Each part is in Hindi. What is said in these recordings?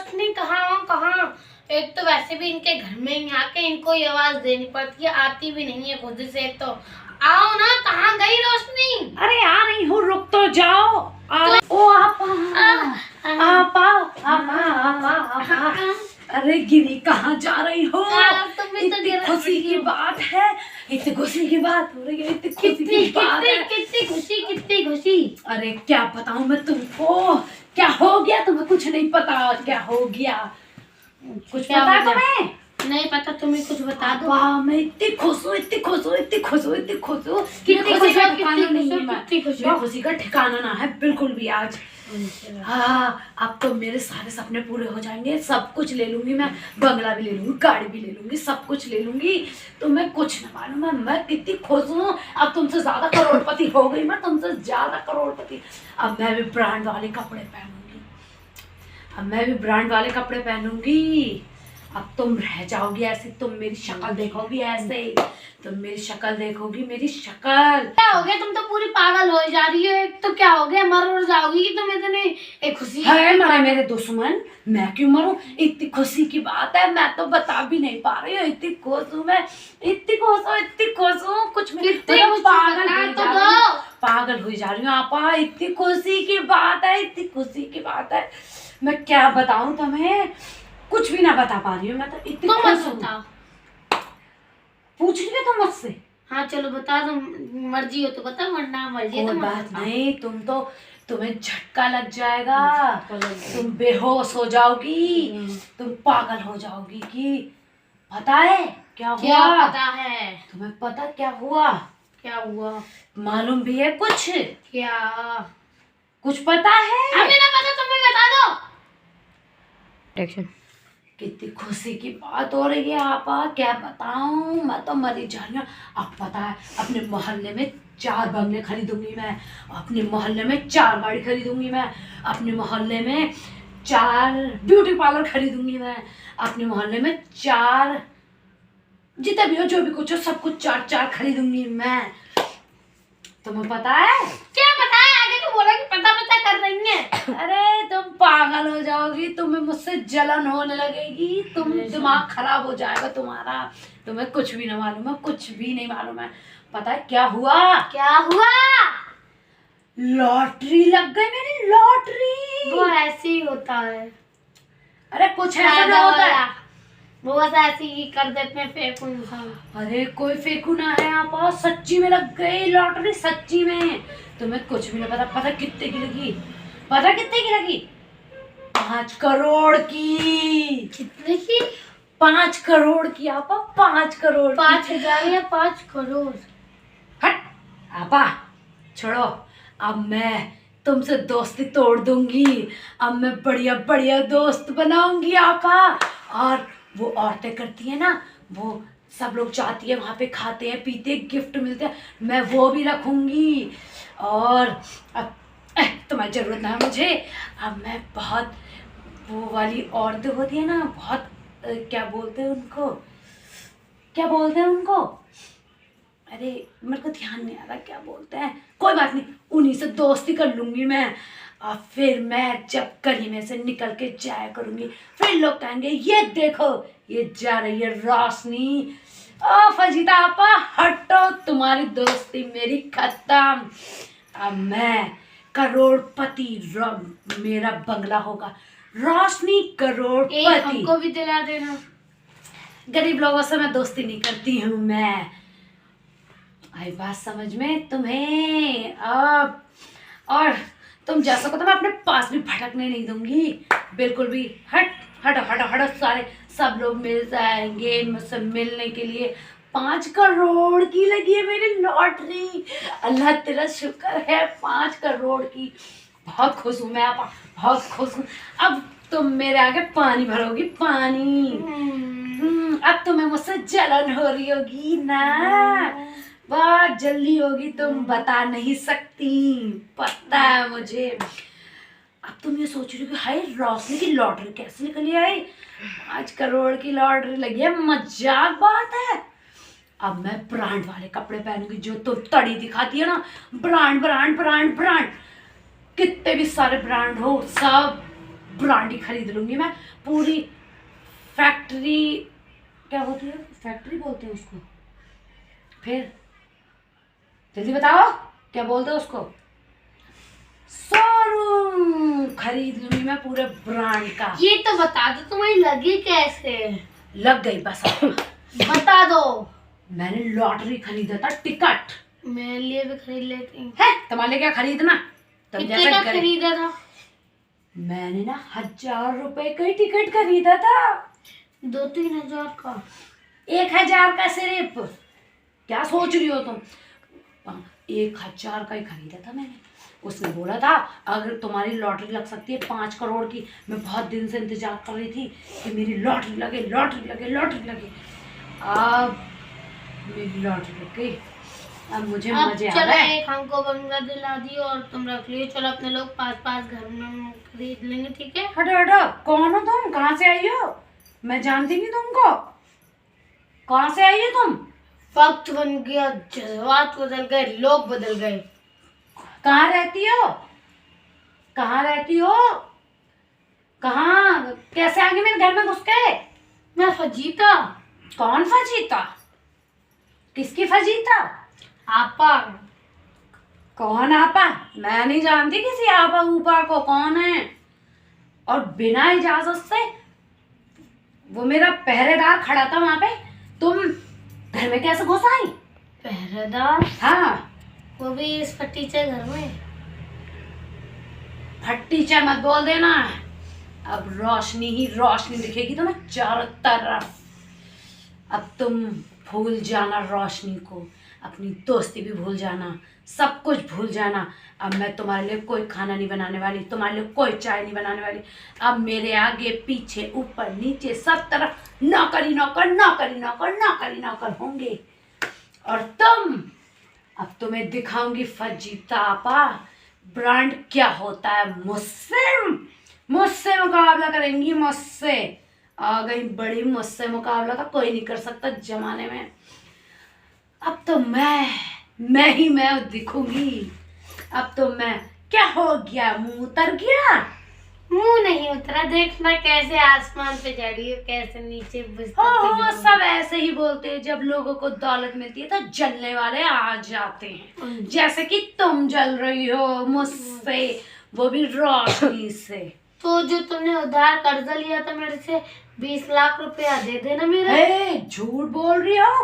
रोशनी कहाँ। एक तो वैसे भी इनके घर में ही आके इनको ये आवाज देनी पड़ती है, आती भी नहीं है खुद से। तो आओ ना, कहाँ गई रोशनी? अरे आ रही हूँ, रुक तो जाओ। ओ आपा। अरे गिरी, कहाँ जा रही हो? इतनी खुशी की बात है, इतनी खुशी की बात हो रही है, इतनी खुशी की बात है। कितनी खुशी। अरे क्या बताऊं मैं तुमको, क्या हो गया तुम्हें? कुछ नहीं पता क्या हो गया? कुछ पता है तुम्हें? नहीं पता, तुम्हें कुछ बता दो। वाह, मैं इतनी खुश हूँ, इतनी खुश हूँ, इतनी खुश हूँ, इतनी खुश हूँ। कितनी खुशी का खुशी का ठिकाना ना है बिल्कुल भी आज। हाँ, अब तो मेरे सारे सपने पूरे हो जाएंगे, सब कुछ ले लूंगी मैं, बंगला भी ले लूंगी, गाड़ी भी ले लूंगी, सब कुछ ले लूंगी। तो मैं कुछ न मालूम है मैं कितनी खुश हूँ। अब तुमसे ज्यादा करोड़पति हो गई मैं, तुमसे ज्यादा करोड़पति। अब मैं भी ब्रांड वाले कपड़े पहनूंगी, अब मैं भी ब्रांड वाले कपड़े पहनूंगी। अब तुम रह जाओगी ऐसी, तुम मेरी शक्ल देखोगी ऐसे, तुम मेरी शक्ल देखोगी, मेरी शक्ल। क्या हो गया? तुम तो पूरी पागल हो जा रही हो। तो क्या हो गया, मर जाओगी कि तुम इतने एक खुशी है? मरे मेरे दुश्मन, मैं क्यों मरूं? इतनी खुशी की बात है, मैं तो बता भी नहीं पा रही हूँ। इतनी खुश हूँ मैं, इतनी खुश हूँ, इतनी खुश हूँ, कुछ पागल हो जा रही हूँ आपा। इतनी खुशी की बात है, इतनी खुशी की बात है, मैं क्या बताऊं तुम्हें? कुछ भी ना बता पा रही हूँ मैं तो, इतनी खुश हूँ। पूछ रही हो तुम मुझसे? हाँ चलो बता दो, मर्जी हो तो बता, वरना मर्जी है तो बात नहीं। तुम्हें झटका लग जाएगा, तुम बेहोश हो जाओगी, तुम पागल हो जाओगी। कि पता है क्या हुआ? पता है तुम्हें? पता क्या हुआ? क्या हुआ? मालूम भी है कुछ? क्या कुछ पता है? हमें ना पता, तुम्हें बता दो। कितनी खुशी की बात हो रही है आपा, क्या बताऊं, मैं तो मरी जा रही हूँ। अब पता है, अपने मोहल्ले में 4 बंगले खरीदूंगी मैं, अपने मोहल्ले में 4 गाड़ी खरीदूंगी मैं, अपने मोहल्ले में 4 ब्यूटी पार्लर खरीदूंगी मैं, अपने मोहल्ले में 4 जितना भी हो, जो भी कुछ हो, सब कुछ 4 खरीदूंगी मैं। तुम्हें पता है? क्या पता है? आगे तो बोला कि पता कर रही है। अरे तुम पागल हो जाओगी, तुम्हें मुझसे जलन होने लगेगी, तुम दिमाग खराब हो जाएगा तुम्हारा। तुम्हें कुछ भी ना मालूम है, कुछ भी नहीं मालूम है। पता है क्या हुआ? क्या हुआ? लॉटरी लग गई मेरी, लॉटरी। वो ऐसे ही होता है। अरे कुछ ऐसा ना होता है, वो बस ऐसे ही कर देते हैं, फेंकू इंसान। अरे कोई फेंकू ना है आप, सच्ची में लग गई लॉटरी, सच्ची में। तुम्हें कुछ भी नहीं पता। पता कितने की लगी? पता कितने की लगी? 5 करोड़ की। कितने की? 5 करोड़ की आपा, 5 करोड़। 5,000 या 5 करोड़? हट आपा, छोड़ो। अब मैं तुमसे दोस्ती तोड़ दूंगी, अब मैं बढ़िया बढ़िया दोस्त बनाऊंगी आपा। और वो औरतें करती है ना, वो सब लोग जाती है वहाँ पे, खाते हैं पीते हैं, गिफ्ट मिलते हैं, मैं वो भी रखूंगी। और अब तुम्हारी जरूरत ना है मुझे। अब मैं बहुत, वो वाली औरतें होती है ना, बहुत क्या बोलते हैं उनको, क्या बोलते हैं उनको? अरे मेरे को ध्यान नहीं आ रहा क्या बोलते हैं, कोई बात नहीं, उन्हीं से दोस्ती कर लूंगी मैं। और फिर मैं जब गली में से निकल के जाया करूंगी, फिर लोग कहेंगे ये देखो ये जा रही है रोशनी। ओ फजीता आपा हटो, तुम्हारी दोस्ती मेरी खत्म। अब मैं करोड़पति, मेरा बंगला होगा रोशनी करोड़पति। हमको भी दिला देना। गरीब लोगों से मैं दोस्ती नहीं करती हूँ मैं। आई बात समझ में तुम्हें? अब और तुम जा सको तो मैं अपने पास भी भटकने नहीं दूंगी बिल्कुल भी। हट हटो हटो हटो, सारे सब लोग मिल जाएंगे मुझसे मिलने के लिए। 5 करोड़ की लगी है मेरी लॉटरी, अल्लाह तेरा शुक्र है, 5 करोड़ की। बहुत खुश हूँ मैं आपा, बहुत खुश हूँ। अब तुम मेरे आगे पानी भरोगी, पानी। अब तुम्हें मुझसे जलन हो रही होगी ना, बहुत जल्दी होगी, तुम बता नहीं सकती, पता है मुझे। अब तुम ये सोच रही हो कि हाय रोशनी की लॉटरी कैसे निकली आई, 5 करोड़ की लॉटरी लगी है, मजाक बात है। अब मैं ब्रांड वाले कपड़े पहनूंगी, जो तुम तड़ी दिखाती है ना, ब्रांड ब्रांड ब्रांड ब्रांड, कितने भी सारे ब्रांड हो, सब ब्रांड ही खरीद लूंगी मैं। पूरी फैक्ट्री, क्या होती है, फैक्ट्री बोलते हैं उसको, फिर जल्दी बताओ क्या बोलते हैं उसको, शोरूम खरीद लूंगी मैं पूरे ब्रांड का। ये तो बता दो तुम्हें लगी कैसे? लग गई बस। बता दो। मैंने लॉटरी खरीदा था, टिकट। मेरे लिए भी खरीद लेती हूँ। है तुम्हारे लिए क्या खरीदना, तुम कितने जैसा का करे। खरीदा था? मैंने ना 1000 रुपए का ही टिकट खरीदा था। 2-3 हजार का? 1000 का सिर्फ, क्या सोच रही हो तुम? 1000 का ही खरीदा था मैंने। उसने बोला था अगर तुम्हारी लॉटरी लग सकती है 5 करोड़ की। मैं बहुत दिन से इंतजार कर रही थी कि मेरी लॉटरी लगे, लॉटरी लगे, लॉटरी लगे। अब मेरी लॉटरी लग गई। अब मुझे मजे आ चलो रहे। एक हमको बंगला दिला दियो और तुम रख लियो। चलो अपने लोग 5-5 घर में खरीद लेंगे, ठीक है? हटो हटो, कौन हो तुम, कहाँ से आई हो? मैं जानती नहीं तुमको, कहाँ से आई हो तुम? वक्त बन गया, जज्बात बदल गए, लोग बदल गए। कहाँ रहती हो, कहाँ रहती हो, कहाँ, कैसे आ गई मेरे घर में घुस के? मैं फजीता। कौन फजीता, किसकी फजीता? आपा। कौन आपा? मैं नहीं जानती किसी आपा ऊपा को, कौन है? और बिना इजाजत से वो मेरा पहरेदार खड़ा था वहां पे, तुम घर में कैसे घुस आई? पहरेदार? हाँ, वो भी इस फटीचे घर में? फट्टी चाय मत बोल देना। अब रोशनी ही रोशनी दिखेगी तुम्हें चारों तरफ। अब तुम भूल जाना रोशनी को, अपनी दोस्ती भी भूल जाना, सब कुछ भूल जाना। अब मैं तुम्हारे लिए कोई खाना नहीं बनाने वाली, तुम्हारे लिए कोई चाय नहीं बनाने वाली। अब मेरे आगे पीछे ऊपर नीचे सब तरफ नौकरी नौकर, नौकरी नौकर, नौकरी नौकर होंगे। और तुम, अब तुम्हें दिखाऊंगी फजीता आपा ब्रांड क्या होता है। मुझसे मुकाबला करेंगी, मुझसे। आ गई बड़ी, मुझसे मुकाबला तो कोई नहीं कर सकता जमाने में। अब तो मैं ही मैं दिखूंगी। अब तो मैं, क्या हो गया, मुंह उतर गया? मुंह नहीं उतरा, देखना कैसे आसमान पे जा रही है, कैसे नीचे हो सब ऐसे ही बोलते हैं। जब लोगों को दौलत मिलती है तो जलने वाले आ जाते हैं, जैसे कि तुम जल रही हो मुझसे, वो भी रोशनी से। तो जो तुमने उधार कर्जा लिया था मेरे से 20 लाख रुपया दे देना मेरा। हे, झूठ बोल रही हो,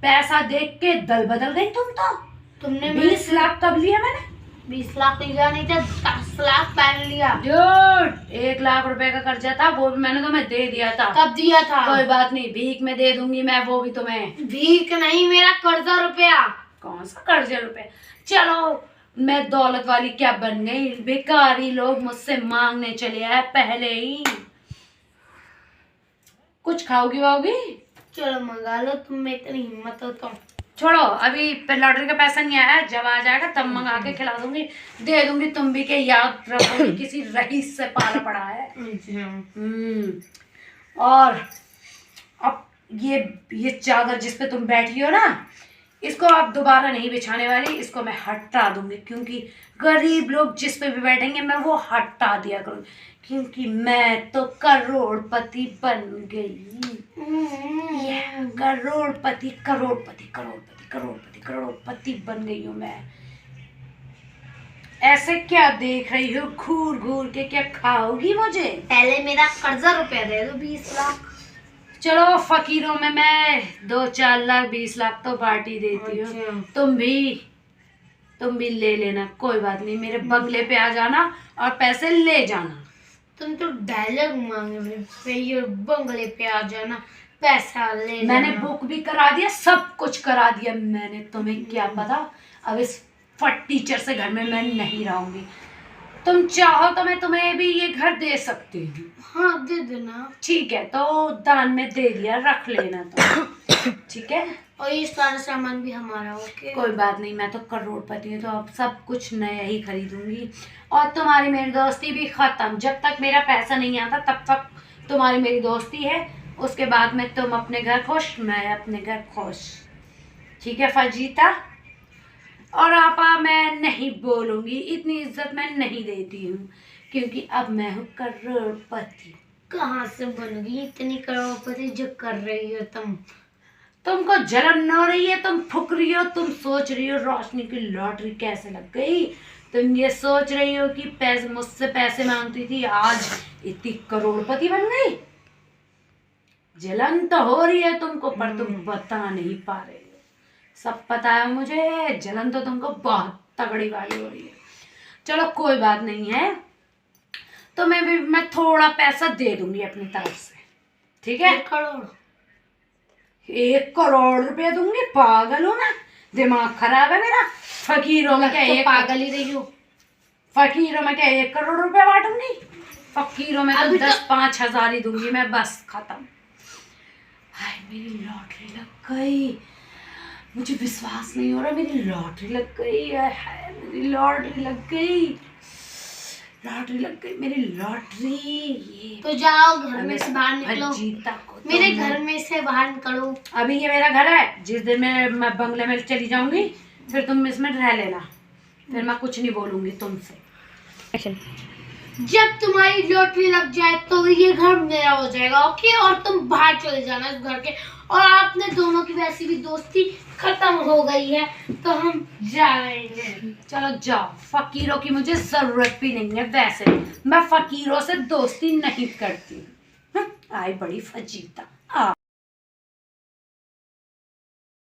पैसा देख के दल बदल गई तुम तो। तुमने 20 लाख कब लिया मैंने? 20 लाख लिया नहीं था, 10 लाख पहन लिया। झूठ, 1 लाख रुपए का कर्जा था, वो भी मैंने तुम्हें दे दिया था। कब दिया था? कोई बात नहीं, भीख में दे दूंगी मैं, वो भी तुम्हें। भीख नहीं, मेरा कर्जा रुपया। कौन सा कर्जा रुपए? चलो मैं दौलत वाली क्या बन गई, बेकारी लोग मुझसे मांगने चले आए पहले ही। कुछ खाओगी वाओगी? चलो मंगा लो, तुम में इतनी हिम्मत हो तो। छोड़ो, अभी लॉटरी का पैसा नहीं आया, जब आ जाएगा तब मंगा के खिला दूंगी, दे दूंगी। तुम भी के याद रखोगी किसी रईस से पाला पड़ा है। और अब ये चादर जिस पे तुम बैठी हो ना, इसको आप दोबारा नहीं बिछाने वाली, इसको मैं हटा दूंगी। क्योंकि गरीब लोग जिस पे भी बैठेंगे मैं वो हटा दिया करूंगी, क्योंकि मैं तो करोड़पति बन गई। करोड़पति करोड़पति करोड़पति करोड़पति करोड़पति बन गई हूँ मैं। ऐसे क्या देख रही हो घूर घूर के, क्या खाओगी मुझे? पहले मेरा कर्जा रुपया दे दो 20 लाख। चलो फकीरों में मैं 2-4 लाख 20 लाख तो पार्टी देती हूँ। अच्छा। तुम भी ले लेना, कोई बात नहीं। मेरे बंगले पे आ जाना और पैसे ले जाना। तुम तो डायलॉग मांगे मेरे बंगले पे आ जाना, पैसा ले जाना। मैंने बुक भी करा दिया, सब कुछ करा दिया मैंने। तुम्हें क्या पता, अब इस फट टीचर से घर में मैं नहीं रहूंगी। तुम चाहो तो मैं तुम्हें भी ये घर दे सकती हूँ। हाँ दे देना। ठीक है, तो दान में दे दिया, रख लेना तो। ठीक है, और ये सारा सामान भी हमारा। ओके, कोई बात नहीं, मैं तो करोड़पति हूँ तो अब सब कुछ नया ही खरीदूंगी। और तुम्हारी मेरी दोस्ती भी खत्म। जब तक मेरा पैसा नहीं आता तब तक तुम्हारी मेरी दोस्ती है, उसके बाद में तुम अपने घर खुश, मैं अपने घर खुश। ठीक है फजीता? और आपा मैं नहीं बोलूंगी, इतनी इज्जत मैं नहीं देती हूँ, क्योंकि अब मैं हूँ करोड़पति। कहाँ से बन गई इतनी करोड़पति जो कर रही हो तुम? तुमको जलन हो रही है, तुम फुक रही हो, तुम सोच रही हो रोशनी की लॉटरी कैसे लग गई। तुम ये सोच रही हो कि पैसे मुझसे पैसे मांगती थी, आज इतनी करोड़पति बन गई। जलन तो हो रही है तुमको, पर तुम बता नहीं पा रही हो। सब पता है मुझे, जलन तो तुमको बहुत तगड़ी वाली हो रही है। चलो कोई बात नहीं है, तो मैं थोड़ा पैसा दे दूंगी अपनी तरफ से, ठीक है? 1 करोड़? 1 करोड़ रुपया दूंगी? पागल हो ना, दिमाग खराब है मेरा। फकीरों में क्या तो एक पागल ही रही हो। फकीरों में क्या 1 करोड़ रुपया बांटूंगी? फकीरों में तो अभी 10-5 हजार ही दूंगी मैं, बस खत्म। हाय मेरी लॉटरी लग गई, मुझे विश्वास नहीं हो रहा, मेरी लॉटरी लग गई है। हाय मेरी लॉटरी लग गई, लॉटरी लग गई मेरी लॉटरी। ये तो जाओ घर में से बाहर निकलो, जीता को तो मेरे मैं- घर में से बाहर निकलो। अभी ये मेरा घर है, जिस दिन मैं बंगले में चली जाऊंगी फिर तुम इसमें रह लेना, फिर मैं कुछ नहीं बोलूंगी तुमसे। जब तुम्हारी लॉटरी लग जाए तो ये घर मेरा हो जाएगा, ओके? और तुम बाहर चले जाना इस घर के। और आपने दोनों की वैसी भी दोस्ती खत्म हो गई है, तो हम जा रहे हैं। चलो जाओ, फकीरों की मुझे जरूरत भी नहीं है, वैसे मैं फकीरों से दोस्ती नहीं करती। आई बड़ी फजीता।